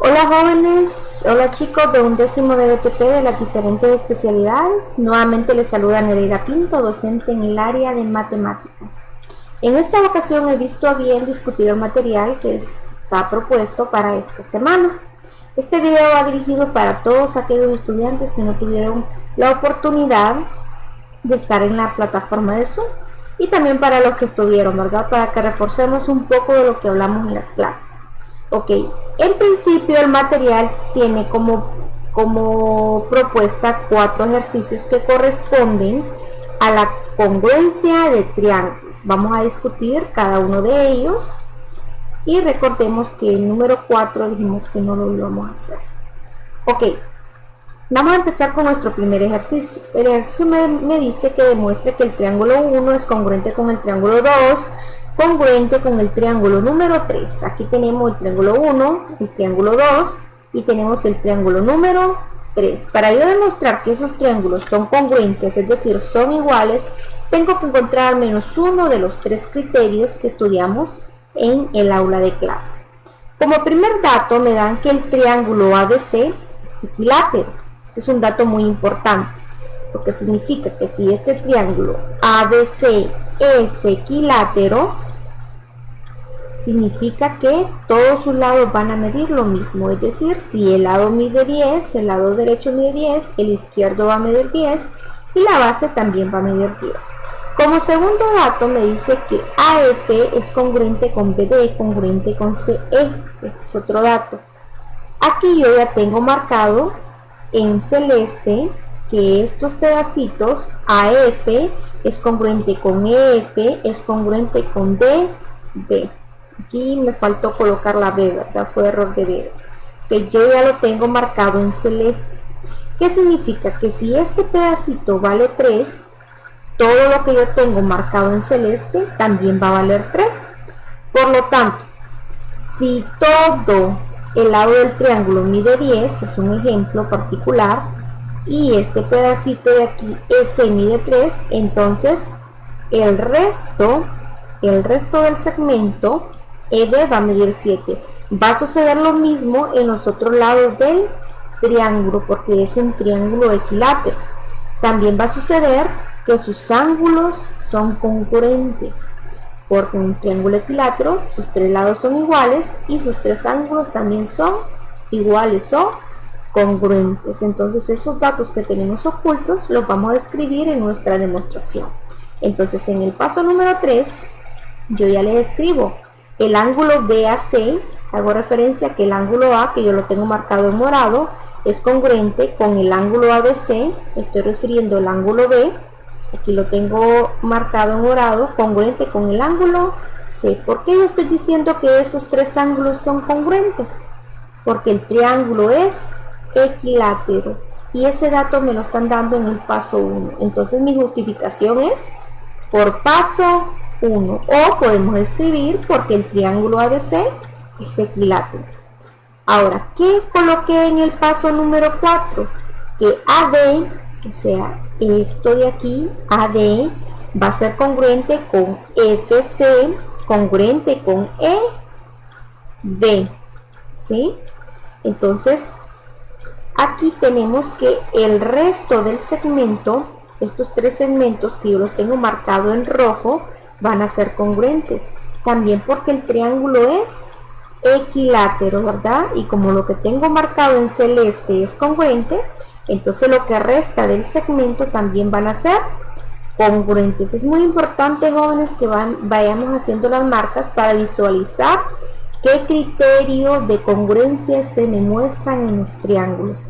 Hola jóvenes, hola chicos de 11º de BTP de las diferentes especialidades. Nuevamente les saluda Nereida Pinto, docente en el área de matemáticas. En esta ocasión he visto a bien discutir el material que está propuesto para esta semana. Este video va dirigido para todos aquellos estudiantes que no tuvieron la oportunidad de estar en la plataforma de Zoom y también para los que estuvieron, ¿verdad? Para que reforcemos un poco de lo que hablamos en las clases. Ok, en principio el material tiene como propuesta 4 ejercicios que corresponden a la congruencia de triángulos. Vamos a discutir cada uno de ellos y recordemos que el número 4 dijimos que no lo íbamos a hacer. Ok, vamos a empezar con nuestro primer ejercicio. El ejercicio me dice que demuestre que el triángulo 1 es congruente con el triángulo 2, congruente con el triángulo número 3. Aquí tenemos el triángulo 1, el triángulo 2 y tenemos el triángulo número 3. Para yo demostrar que esos triángulos son congruentes, es decir, son iguales, tengo que encontrar al menos uno de los 3 criterios que estudiamos en el aula de clase. Como primer dato me dan que el triángulo ABC es equilátero. Este es un dato muy importante, porque significa que si este triángulo ABC es equilátero, significa que todos sus lados van a medir lo mismo, es decir, si el lado mide 10, el lado derecho mide 10, el izquierdo va a medir 10 y la base también va a medir 10. Como segundo dato me dice que AF es congruente con BD, congruente con CE. Este es otro dato. Aquí yo ya tengo marcado en celeste que estos pedacitos AF es congruente con EF, es congruente con DB. Aquí me faltó colocar la B, ¿verdad? Fue error de dedo. Que yo ya lo tengo marcado en celeste. ¿Qué significa? Que si este pedacito vale 3, todo lo que yo tengo marcado en celeste también va a valer 3. Por lo tanto, si todo el lado del triángulo mide 10, es un ejemplo particular, y este pedacito de aquí, S mide 3, entonces el resto del segmento EB va a medir 7. Va a suceder lo mismo en los otros lados del triángulo, porque es un triángulo equilátero. También va a suceder que sus ángulos son congruentes, porque en un triángulo equilátero sus 3 lados son iguales y sus 3 ángulos también son iguales o congruentes. Entonces esos datos que tenemos ocultos los vamos a escribir en nuestra demostración. Entonces en el paso número 3 yo ya les escribo el ángulo BAC, hago referencia a que el ángulo A, que yo lo tengo marcado en morado, es congruente con el ángulo ABC, estoy refiriendo al ángulo B, aquí lo tengo marcado en morado, congruente con el ángulo C. ¿Por qué yo estoy diciendo que esos 3 ángulos son congruentes? Porque el triángulo es equilátero y ese dato me lo están dando en el paso 1. Entonces mi justificación es por paso 1, o podemos escribir porque el triángulo ABC es equilátero. Ahora, ¿qué coloqué en el paso número 4? Que AD, o sea, esto de aquí, AD, va a ser congruente con FC, congruente con EB, ¿sí? Entonces, aquí tenemos que el resto del segmento, estos 3 segmentos que yo los tengo marcado en rojo, van a ser congruentes. También porque el triángulo es equilátero, ¿verdad? Y como lo que tengo marcado en celeste es congruente, entonces lo que resta del segmento también van a ser congruentes. Es muy importante, jóvenes, que vayamos haciendo las marcas para visualizar qué criterio de congruencia se me muestran en los triángulos.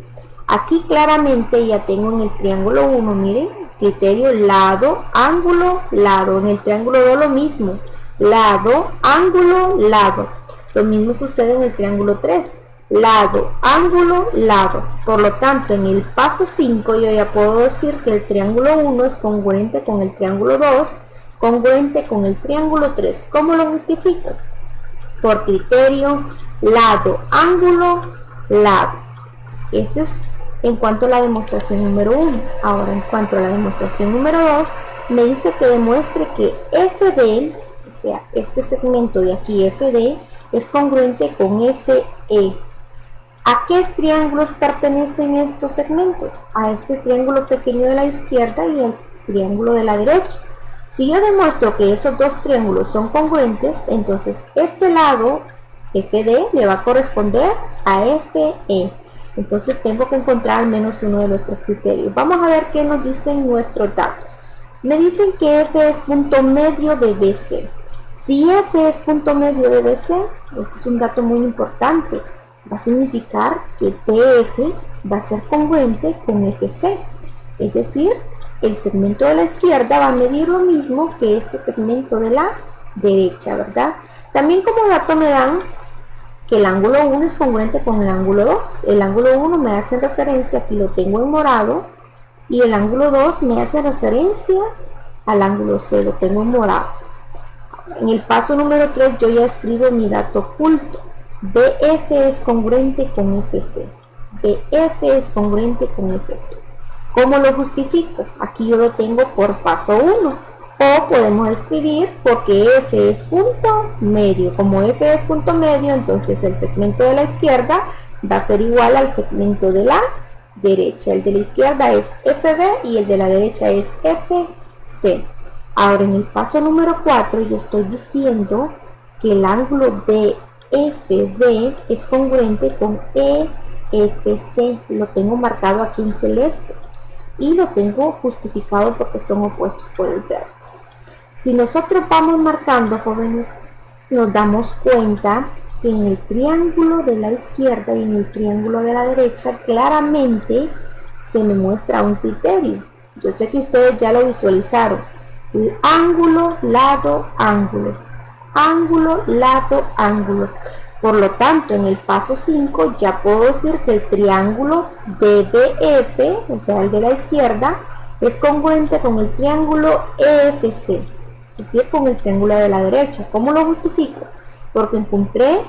Aquí claramente ya tengo en el triángulo 1, miren, criterio lado, ángulo, lado. En el triángulo 2 lo mismo, lado, ángulo, lado. Lo mismo sucede en el triángulo 3, lado, ángulo, lado. Por lo tanto, en el paso 5 yo ya puedo decir que el triángulo 1 es congruente con el triángulo 2, congruente con el triángulo 3. ¿Cómo lo justifico? Por criterio lado, ángulo, lado. Ese es en cuanto a la demostración número 1. Ahora, en cuanto a la demostración número 2, me dice que demuestre que FD, o sea, este segmento de aquí, FD, es congruente con FE. ¿A qué triángulos pertenecen estos segmentos? A este triángulo pequeño de la izquierda y al triángulo de la derecha. Si yo demuestro que esos dos triángulos son congruentes, entonces este lado FD le va a corresponder a FE. Entonces tengo que encontrar al menos uno de los tres criterios. Vamos a ver qué nos dicen nuestros datos. Me dicen que F es punto medio de BC. Si F es punto medio de BC, este es un dato muy importante, va a significar que PF va a ser congruente con FC. Es decir, el segmento de la izquierda va a medir lo mismo que este segmento de la derecha, ¿verdad? También como dato me dan que el ángulo 1 es congruente con el ángulo 2. El ángulo 1 me hace referencia, aquí lo tengo en morado, y el ángulo 2 me hace referencia al ángulo C, lo tengo en morado. En el paso número 3 yo ya escribo mi dato oculto. BF es congruente con FC. BF es congruente con FC. ¿Cómo lo justifico? Aquí yo lo tengo por paso 1. O podemos escribir porque F es punto medio. Como F es punto medio, entonces el segmento de la izquierda va a ser igual al segmento de la derecha. El de la izquierda es FB y el de la derecha es FC. Ahora en el paso número 4 yo estoy diciendo que el ángulo de FB es congruente con EFC. Lo tengo marcado aquí en celeste y lo tengo justificado porque son opuestos por el vértice. Si nosotros vamos marcando, jóvenes, nos damos cuenta que en el triángulo de la izquierda y en el triángulo de la derecha claramente se me muestra un criterio. Yo sé que ustedes ya lo visualizaron. El ángulo, lado, ángulo. Ángulo, lado, ángulo. Por lo tanto, en el paso 5 ya puedo decir que el triángulo DBF, o sea, el de la izquierda, es congruente con el triángulo EFC, es decir, con el triángulo de la derecha. ¿Cómo lo justifico? Porque encontré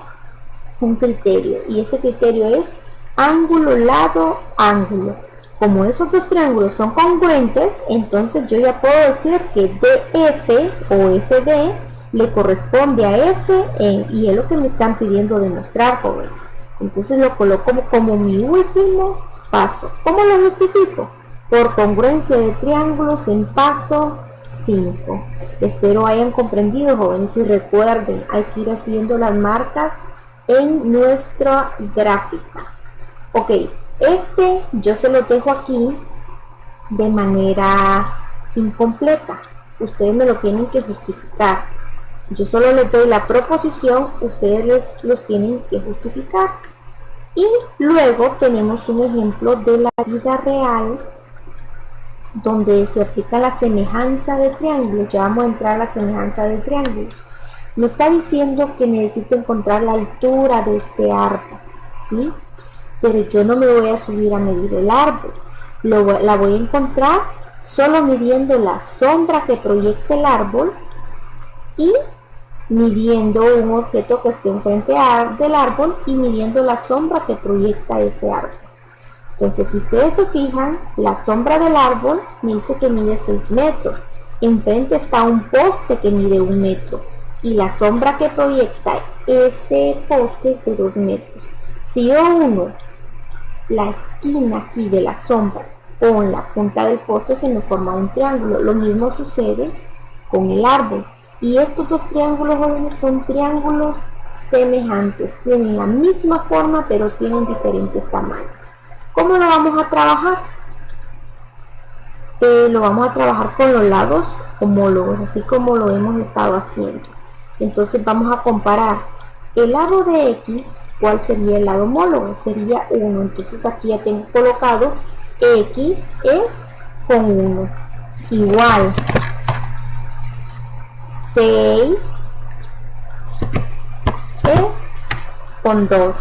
un criterio, y ese criterio es ángulo, lado, ángulo. Como esos dos triángulos son congruentes, entonces yo ya puedo decir que DF o FD le corresponde a FE, y es lo que me están pidiendo demostrar, jóvenes. Entonces lo coloco como mi último paso. ¿Cómo lo justifico? Por congruencia de triángulos en paso 5. Espero hayan comprendido, jóvenes, y recuerden, hay que ir haciendo las marcas en nuestra gráfica. Ok, este yo se lo dejo aquí de manera incompleta. Ustedes me lo tienen que justificar. Yo solo les doy la proposición, ustedes los tienen que justificar. Y luego tenemos un ejemplo de la vida real donde se aplica la semejanza de triángulos. Ya vamos a entrar a la semejanza de triángulos. Me está diciendo que necesito encontrar la altura de este árbol, ¿sí? Pero yo no me voy a subir a medir el árbol. La voy a encontrar solo midiendo la sombra que proyecta el árbol y midiendo un objeto que esté enfrente del árbol y midiendo la sombra que proyecta ese árbol. Entonces, si ustedes se fijan, la sombra del árbol me dice que mide 6 metros. Enfrente está un poste que mide 1 metro. Y la sombra que proyecta ese poste es de 2 metros. Si yo uno la esquina aquí de la sombra con la punta del poste, se me forma un triángulo. Lo mismo sucede con el árbol. Y estos dos triángulos, jóvenes, son triángulos semejantes. Tienen la misma forma, pero tienen diferentes tamaños. ¿Cómo lo vamos a trabajar? Lo vamos a trabajar con los lados homólogos, así como lo hemos estado haciendo. Entonces vamos a comparar el lado de X. ¿Cuál sería el lado homólogo? Sería 1. Entonces aquí ya tengo colocado X es con 1. Igual 6 es con 2.